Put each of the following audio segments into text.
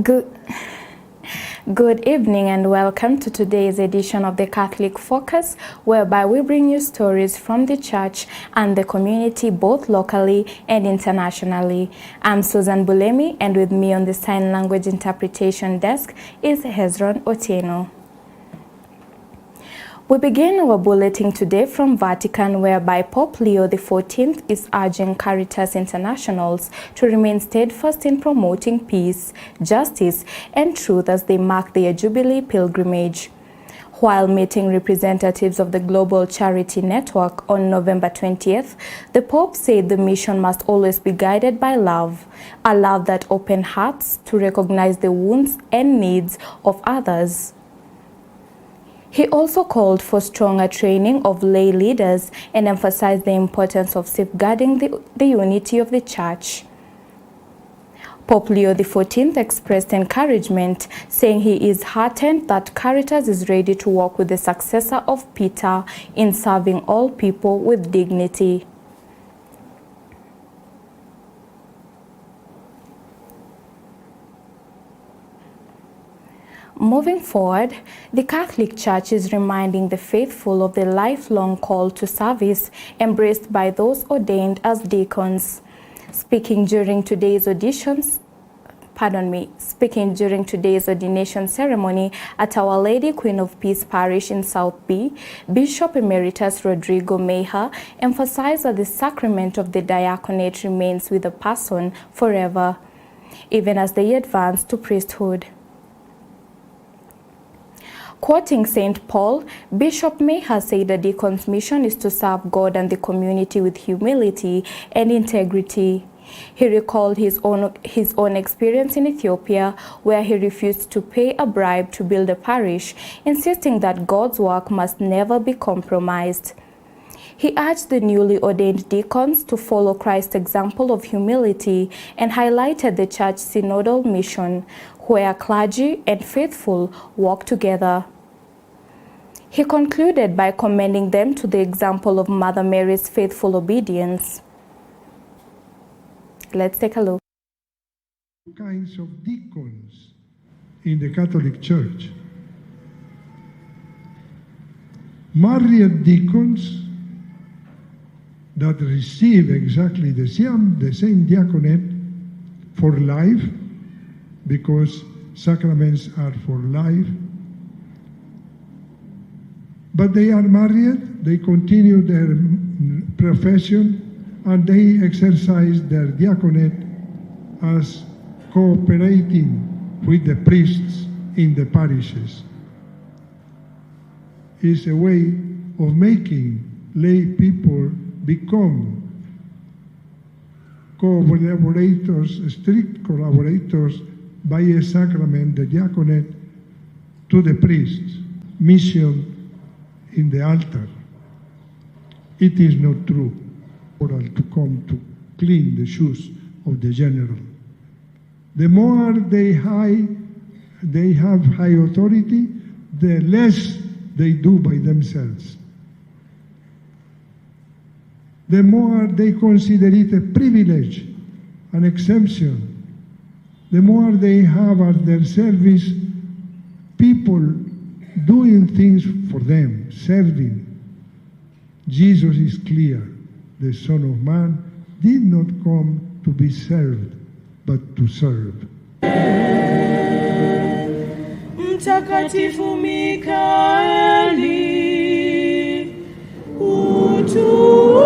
Good evening and welcome to today's edition of the Catholic Focus, whereby we bring you stories from the church and the community both locally and internationally. I'm Susan Bulemi, and with me on the sign language interpretation desk is Hezron Otieno. We begin our bulletin today from Vatican, whereby Pope Leo XIV is urging CARITAS internationals to remain steadfast in promoting peace, justice, and truth as they mark their Jubilee pilgrimage. While meeting representatives of the Global Charity Network on November 20th, the Pope said the mission must always be guided by love, a love that opens hearts to recognize the wounds and needs of others. He also called for stronger training of lay leaders and emphasized the importance of safeguarding the unity of the Church. Pope Leo XIV expressed encouragement, saying he is heartened that CARITAS is ready to work with the successor of Peter in serving all people with dignity. Moving forward, the Catholic Church is reminding the faithful of the lifelong call to service embraced by those ordained as deacons. Speaking during today's ordination ceremony at Our Lady Queen of Peace Parish in South B, Bishop Emeritus Rodrigo Meja emphasized that the sacrament of the diaconate remains with the person forever, even as they advance to priesthood. Quoting St. Paul, Bishop Meja said the deacon's mission is to serve God and the community with humility and integrity. He recalled his own experience in Ethiopia, where he refused to pay a bribe to build a parish, insisting that God's work must never be compromised. He urged the newly ordained deacons to follow Christ's example of humility and highlighted the Church's synodal mission, where clergy and faithful walk together. He concluded by commending them to the example of Mother Mary's faithful obedience. Let's take a look. Kinds of deacons in the Catholic Church. Married deacons that receive exactly the same diaconate for life, because sacraments are for life. But they are married, they continue their profession, and they exercise their diaconate as cooperating with the priests in the parishes. It's a way of making lay people become collaborators, strict collaborators by a sacrament, the diaconate, to the priest's mission in the altar. It is not true for us to come to clean the shoes of the general. The more they have high authority, the less they do by themselves. The more they consider it a privilege, an exemption, the more they have at their service people doing things for them, serving. Jesus is clear. The Son of Man did not come to be served, but to serve. Mtakatifu Mikaeli, utuombee.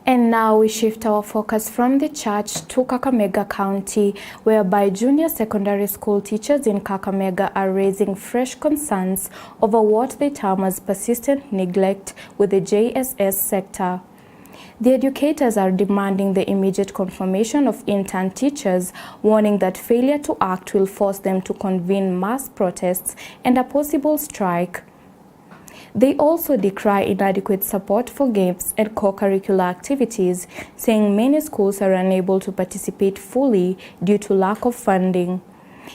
And now we shift our focus from the church to Kakamega County, whereby junior secondary school teachers in Kakamega are raising fresh concerns over what they term as persistent neglect with the JSS sector. The educators are demanding the immediate confirmation of intern teachers, warning that failure to act will force them to convene mass protests and a possible strike. They also decry inadequate support for games and co-curricular activities, saying many schools are unable to participate fully due to lack of funding.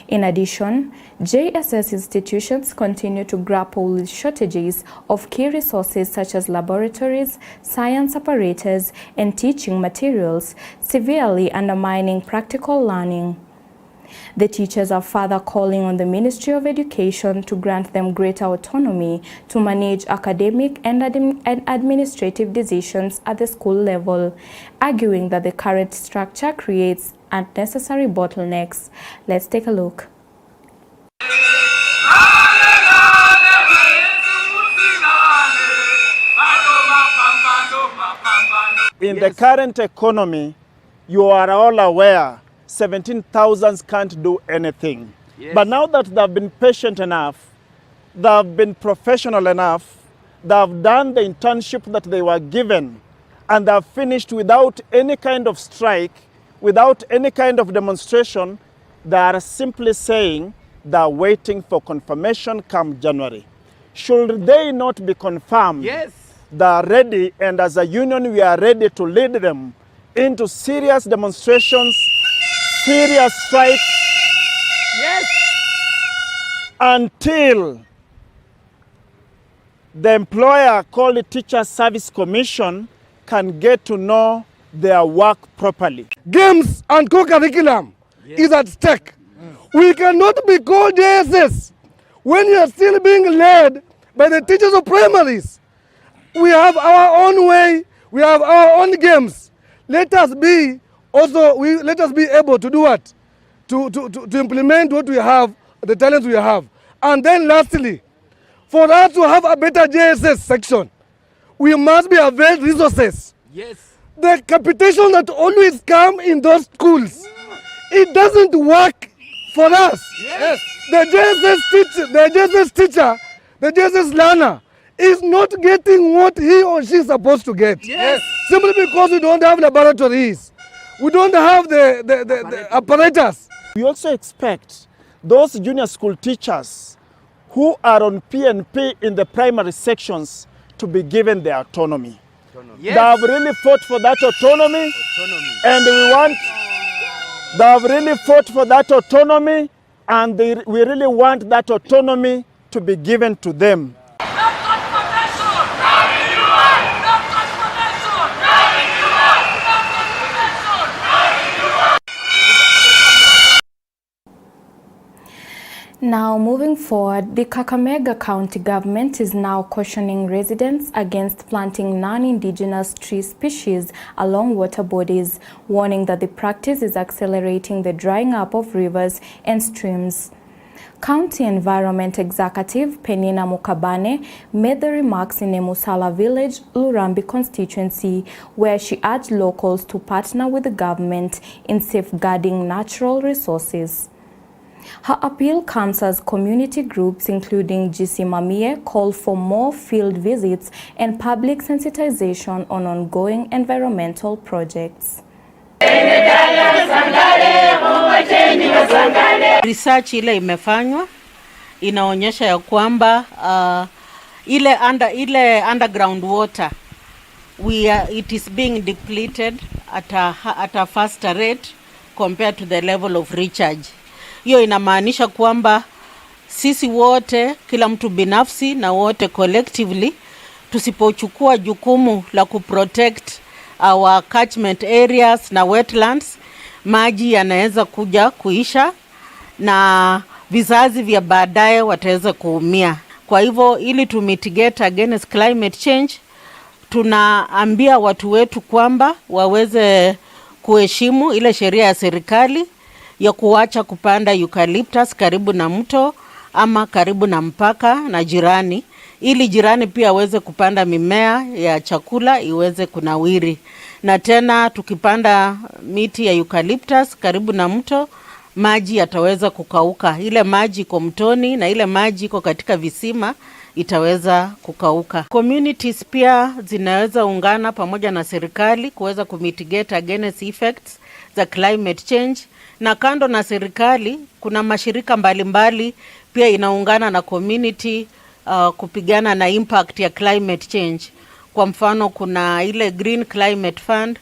In addition, JSS institutions continue to grapple with shortages of key resources such as laboratories, science apparatus, and teaching materials, severely undermining practical learning. The teachers are further calling on the Ministry of Education to grant them greater autonomy to manage academic and administrative decisions at the school level, arguing that the current structure creates unnecessary bottlenecks. Let's take a look. In the current economy, you are all aware 17,000 can't do anything. Yes. But now that they've been patient enough, they've been professional enough, they've done the internship that they were given, and they've finished without any kind of strike, without any kind of demonstration, they are simply saying they're waiting for confirmation come January. Should they not be confirmed, yes, they are ready, and as a union we are ready to lead them into serious demonstrations, serious strikes, yes, until the employer called the Teacher Service Commission can get to know their work properly. Games and co-curriculum, yes, is at stake. We cannot be called JSS when you are still being led by the teachers of primaries. We have our own way, we have our own games. Let us be able to do what? To implement what we have, the talents we have. And then lastly, for us to have a better JSS section, we must be availed resources. Yes. The capitation that always come in those schools, it doesn't work for us. Yes. The JSS learner is not getting what he or she is supposed to get. Yes. Simply because we don't have laboratories. We don't have the apparatus. We also expect those junior school teachers who are on PNP in the primary sections to be given their autonomy. Yes. They have really fought for that autonomy. And they have really fought for that autonomy, and we really want that autonomy to be given to them. Now, moving forward, the Kakamega County government is now cautioning residents against planting non-indigenous tree species along water bodies, warning that the practice is accelerating the drying up of rivers and streams. County Environment Executive Penina Mukabane made the remarks in a Musala village, Lurambi constituency, where she urged locals to partner with the government in safeguarding natural resources. Her appeal comes as community groups including GC Mamie call for more field visits and public sensitization on ongoing environmental projects. Research ile imefanywa inaonyesha ya kwamba ile underground water it is being depleted at a faster rate compared to the level of recharge. Hiyo inamaanisha kwamba sisi wote, kila mtu binafsi na wote collectively, tusipochukua jukumu la kuprotect our catchment areas na wetlands, maji yanaweza kuja kuisha na vizazi vya baadaye wataweza kuumia. Kwa hivyo ili to mitigate against climate change, tunaambia watu wetu kwamba waweze kuheshimu ile sheria ya serikali ya kuacha kupanda eucalyptus karibu na mto ama karibu na mpaka na jirani, ili jirani pia aweze kupanda mimea ya chakula iweze kunawiri. Na tena tukipanda miti ya eucalyptus karibu na mto, maji yataweza kukauka. Ile maji iko mtoni na ile maji iko katika visima itaweza kukauka. Communities pia zinaweza ungana pamoja na serikali kuweza kumitigate against effects za climate change. Na kando na serikali, kuna mashirika mbalimbali pia inaungana na community kupigana na impact ya climate change. Kwa mfano kuna ile Green Climate Fund,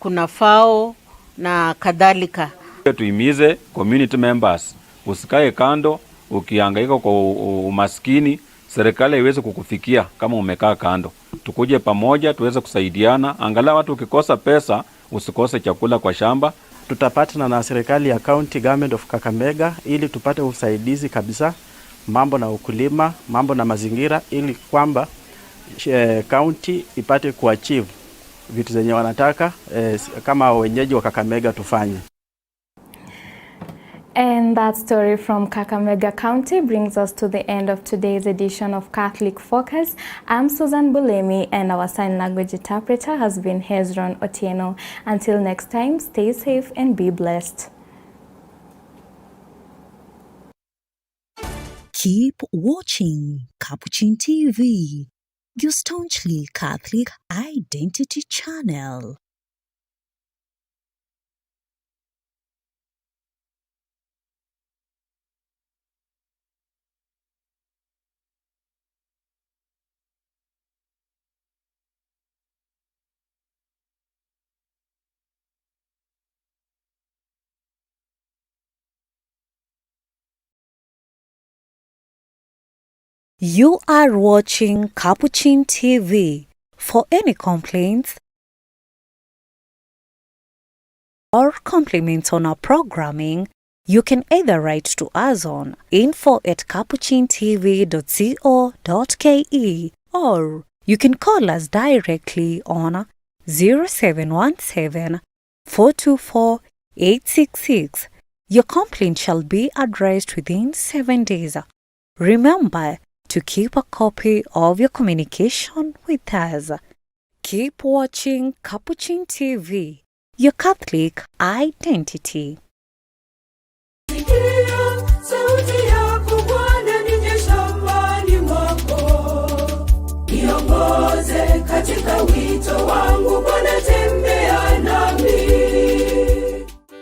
kuna FAO na kadhalika. Tuhimize community members Usikae kando ukihangaika kwa umaskini, serikali haiwezi kukufikia kama umekaa kando. Tukuje pamoja tuweze kusaidiana, angalau watu ukikosa pesa usikose chakula kwa shamba. Tutapatana na serikali ya County Government of Kakamega ili tupate usaidizi kabisa, mambo na ukulima, mambo na mazingira, ili kwamba county ipate kuachieve vitu zenye wanataka kama wenyeji wa Kakamega tufanye. And that story from Kakamega County brings us to the end of today's edition of Catholic Focus. I'm Susan Bulemi, and our sign language interpreter has been Hezron Otieno. Until next time, stay safe and be blessed. Keep watching Capuchin TV, your staunchly Catholic identity channel. You are watching Capuchin TV. For any complaints or compliments on our programming, you can either write to us on info@capuchintv.co.ke or you can call us directly on 0717 424 866. Your complaint shall be addressed within 7 days. Remember to keep a copy of your communication with us. Keep watching Capuchin TV, your Catholic identity. Sauti yako Bwana nije shambani mwako, niongoze katika wito wangu Bwana, tembea nami.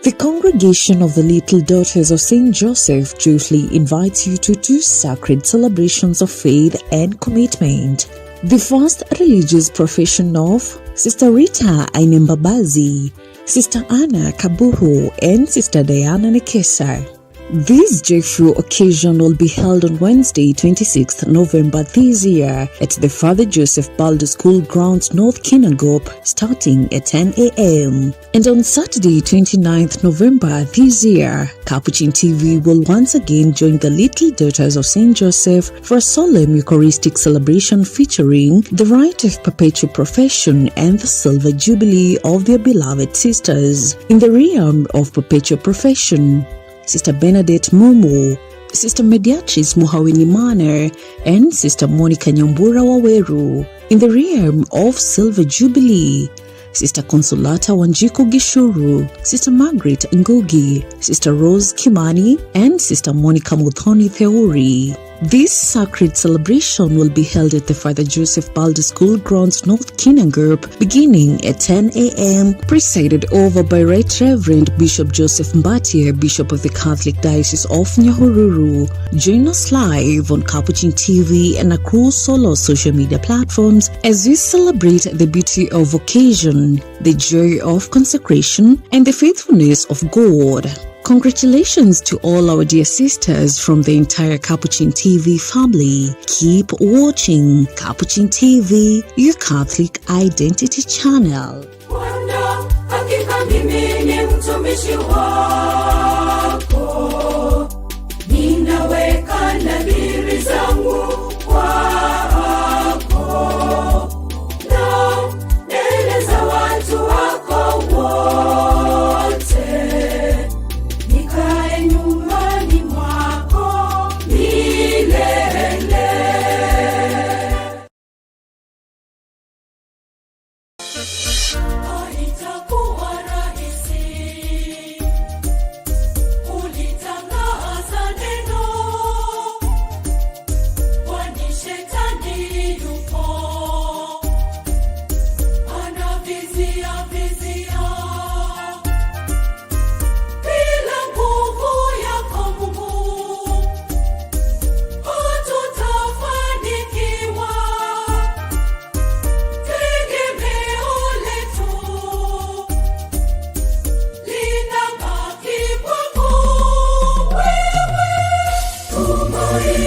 The Congregation of the Little Daughters of St. Joseph joyfully invites you to 2 sacred celebrations of faith and commitment. The first religious profession of Sister Rita Ainembabazi, Sister Anna Kabuhu, and Sister Diana Nekesa. This joyful occasion will be held on Wednesday, 26th November this year at the Father Joseph Baldo School Grounds, North Kinangop, starting at 10 a.m. And on Saturday, 29th November this year, Capuchin TV will once again join the Little Daughters of St. Joseph for a solemn Eucharistic celebration featuring the rite of perpetual profession and the silver jubilee of their beloved sisters. In the realm of perpetual profession, Sister Bernadette Momo, Sister Pediatric Muhaweni Manor, and Sister Monica Nyambura Waweru. In the realm of Silver Jubilee, Sister Consolata Wanjiku Gishuru, Sister Margaret Ngugi, Sister Rose Kimani, and Sister Monica Muthoni Theuri. This sacred celebration will be held at the Father Joseph Baldo School Grounds, North Kinangop, beginning at 10 a.m., presided over by Right Reverend Bishop Joseph Mbatia, Bishop of the Catholic Diocese of Nyahururu. Join us live on Capuchin TV and across solo social media platforms as we celebrate the beauty of occasion, the joy of consecration, and the faithfulness of God. Congratulations to all our dear sisters from the entire Capuchin TV family. Keep watching Capuchin TV, your Catholic identity channel. Bwana, hakika mimi ni mtumishi wako, ninaweka nadhiri zangu kwako, na mbele za watu wako wote, nikae nyumbani mwako milele. Haitakuwa rahisi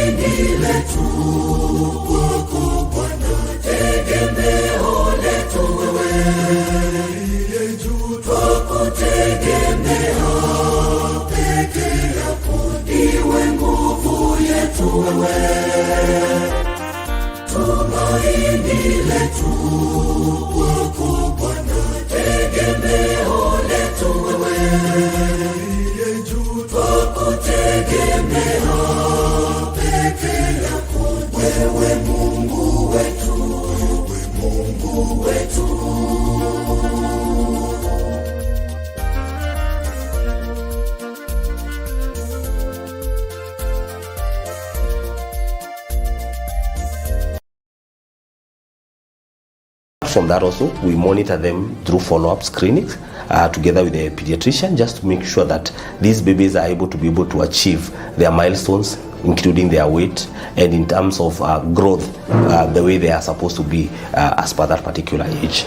tumaini letu kwako Bwana, tegemeo letu wewe, twakutegemea peke yako, ndiwe nguvu yetu wewe, tumaini letu kwako Bwana, tegemeo letu wewe, twakutegemea peke yako, wewe Mungu wetu, wewe Mungu wetu. From that also, we monitor them through follow-up screenings together with the pediatrician, just to make sure that these babies are able to achieve their milestones, including their weight and in terms of growth, the way they are supposed to be as per that particular age.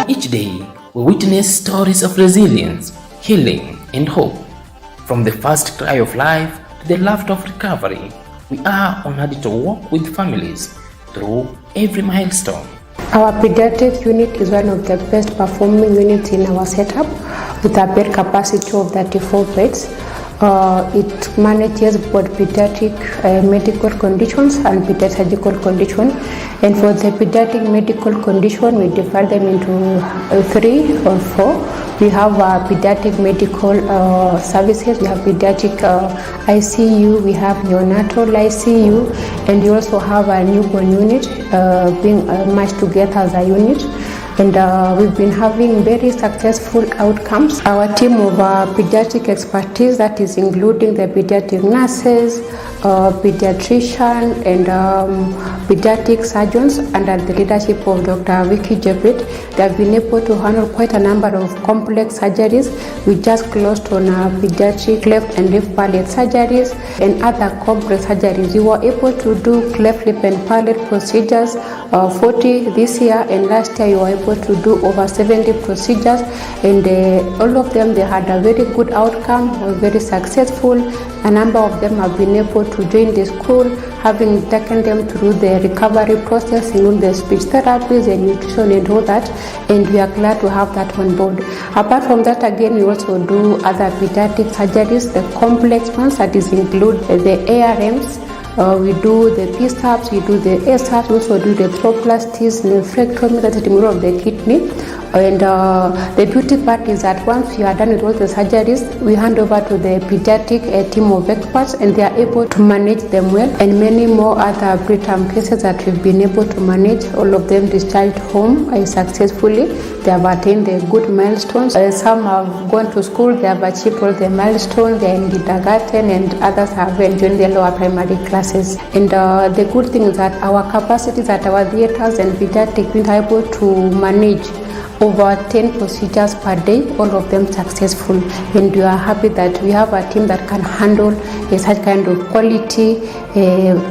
Each day, we witness stories of resilience, healing, and hope. From the first cry of life to the laughter of recovery, we are honored to work with families through every milestone. Our pediatric unit is one of the best performing units in our setup, with a bed capacity of 34 beds. It manages both pediatric medical conditions and pediatric surgical condition. And for the pediatric medical condition, we divide them into 3 or 4. We have pediatric medical services, we have pediatric ICU, we have neonatal ICU, and we also have a newborn unit being matched together as a unit. And we've been having very successful outcomes. Our team of pediatric expertise, that is including the pediatric nurses, pediatrician, and pediatric surgeons under the leadership of Dr. Vicky Jebit, they have been able to handle quite a number of complex surgeries. We just closed on pediatric cleft and lip palate surgeries and other complex surgeries. We were able to do cleft lip and palate procedures 40 this year, and last year we were able to do over 70 procedures, and all of them, they had a very good outcome, were very successful. A number of them have been able to join the school, having taken them through the recovery process, including the speech therapies and nutrition and all that, and we are glad to have that on board. Apart from that, again, we also do other pediatric surgeries, the complex ones, that is include the ARMs. We do the PSAPs, we do the ASAPs, we also do the thromboplasties, nephrectomy, that is the removal of the kidney. And the beauty part is that once you are done with all the surgeries, we hand over to the pediatric team of experts, and they are able to manage them well. And many more other preterm cases that we've been able to manage, all of them discharged home successfully. They have attained the good milestones. Some have gone to school, they have achieved all the milestones, they are in kindergarten, and others have joined the lower primary classes. And the good thing is that our capacities at our theaters and pediatric unit are able to manage over 10 procedures per day, all of them successful, and we are happy that we have a team that can handle such kind of quality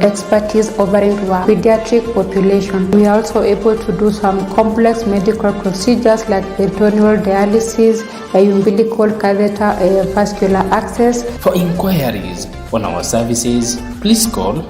expertise over into our pediatric population. We are also able to do some complex medical procedures like peritoneal dialysis, umbilical catheter, vascular access. For inquiries on our services, please call